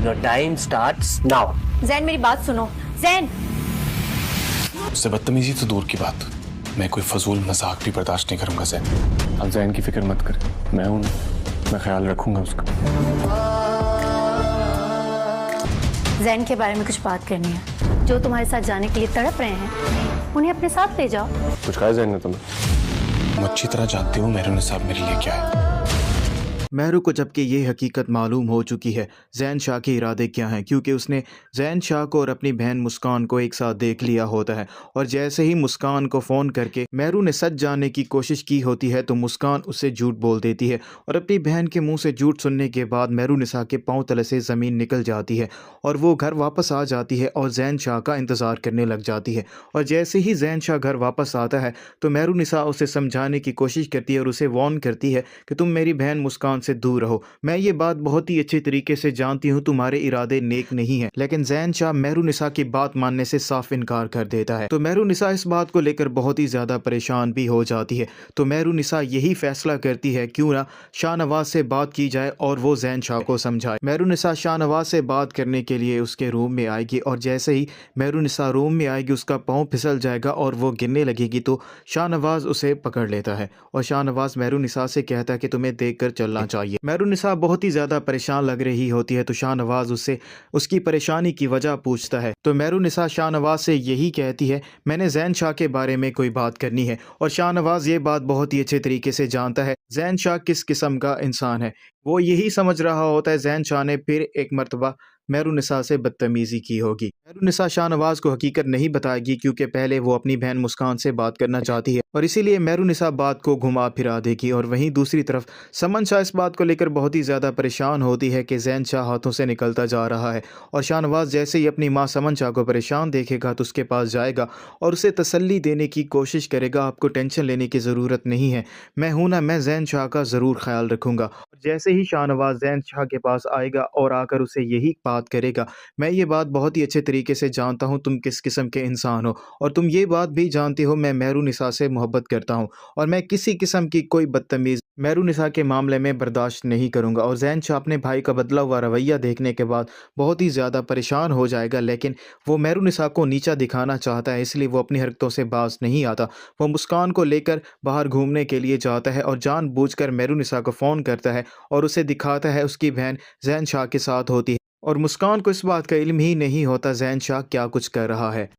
Your time starts now. Jain मेरी बात सुनो। जैन उससे बदतमीजी तो दूर की बात, मैं कोई फजूल मजाक भी बर्दाश्त नहीं करूंगा जैन। आप जैन की फिक्र मत कर, मैं हूं, मैं ख्याल रखूंगा उसका। जैन के बारे में कुछ बात करनी है। जो तुम्हारे साथ जाने के लिए तड़प रहे हैं उन्हें अपने साथ ले जाओ। कुछ कहा जैन ने तुम्हें? तुम अच्छी तरह जानती हो मेहरुन्निसा मेरे लिए क्या है। महरू को जबकि ये हकीकत मालूम हो चुकी है जैन शाह के इरादे क्या हैं, क्योंकि उसने जैन शाह को और अपनी बहन मुस्कान को एक साथ देख लिया होता है। और जैसे ही मुस्कान को फ़ोन करके महरू ने सच जानने की कोशिश की होती है तो मुस्कान उससे झूठ बोल देती है और अपनी बहन के मुंह से झूठ सुनने के बाद मेहरुन्निसा के पाँव तले से ज़मीन निकल जाती है और वो घर वापस आ जाती है और जैन शाह का इंतज़ार करने लग जाती है। और जैसे ही जैन शाह घर वापस आता है तो मेहरुन्निसा उसे समझाने की कोशिश करती है और उसे वार्न करती है कि तुम मेरी बहन मुस्कान से दूर रहो। मैं ये बात बहुत ही अच्छी तरीके से जानती हूँ तुम्हारे इरादे नेक नहीं है। लेकिन जैन शाह मेहरुन्निसा की बात मानने से साफ इनकार कर देता है। तो मेहरुन्निसा इस बात को लेकर बहुत ही ज्यादा परेशान भी हो जाती है। तो मेहरुन्निसा यही फैसला करती है क्यों ना शाहनवाज से बात की जाए और वो जैन शाह को समझाए। मेहरुन्निसा शाहनवाज से बात करने के लिए उसके रूम में आएगी और जैसे ही मेहरुन्निसा रूम में आएगी उसका पाँव फिसल जाएगा और वो गिरने लगेगी तो शाहनवाज उसे पकड़ लेता है और शाहनवाज मेहरुन्निसा से कहता है कि तुम्हें देख कर चलना चाहिए। मेहरुन्निसा बहुत ही ज़्यादा परेशान लग रही होती है तो शाहनवाज उससे उसकी परेशानी की वजह पूछता है। तो मेहरुन्निसा शाहनवाज से यही कहती है मैंने जैन शाह के बारे में कोई बात करनी है। और शाहनवाज ये बात बहुत ही अच्छे तरीके से जानता है जैन शाह किस किस्म का इंसान है। वो यही समझ रहा होता है जैन शाह ने फिर एक मरतबा मेहरुन्निसा से बदतमीजी की होगी। मेहरुन्निसा शाहनवाज को हकीकत नहीं बताएगी क्योंकि पहले वो अपनी बहन मुस्कान से बात करना चाहती है और इसीलिए मेहरुन्निसा बात को घुमा फिरा देगी। और वहीं दूसरी तरफ समन शाह इस बात को लेकर बहुत ही ज़्यादा परेशान होती है कि जैन शाह हाथों से निकलता जा रहा है। और शाहनवाज जैसे ही अपनी माँ समन शाह को परेशान देखेगा तो उसके पास जाएगा और उसे तसल्ली देने की कोशिश करेगा, आपको टेंशन लेने की ज़रूरत नहीं है, मैं हूं ना, मैं जैन शाह का ज़रूर ख्याल रखूँगा। जैसे ही शाहनवाज जैन शाह के पास आएगा और आकर उसे यही बात करेगा मैं ये बात बहुत ही अच्छे तरीके से जानता हूँ तुम किस किस्म के इंसान हो और तुम ये बात भी जानती हो मैं मेहरुन्निसा से मोहब्बत करता हूँ और मैं किसी किस्म की कोई बदतमीज मेहरुन्निसा के मामले में बर्दाश्त नहीं करूँगा। और जैन शाह अपने भाई का बदला हुआ रवैया देखने के बाद बहुत ही ज़्यादा परेशान हो जाएगा, लेकिन वो मेहरुन्निसा को नीचा दिखाना चाहता है इसलिए वो अपनी हरकतों से बाज नहीं आता। वो मुस्कान को लेकर बाहर घूमने के लिए जाता है और जानबूझकर मेहरुन्निसा को फ़ोन करता है और उसे दिखाता है उसकी बहन जैन शाह के साथ होती है और मुस्कान को इस बात का इल्म ही नहीं होता जैन शाह क्या कुछ कर रहा है।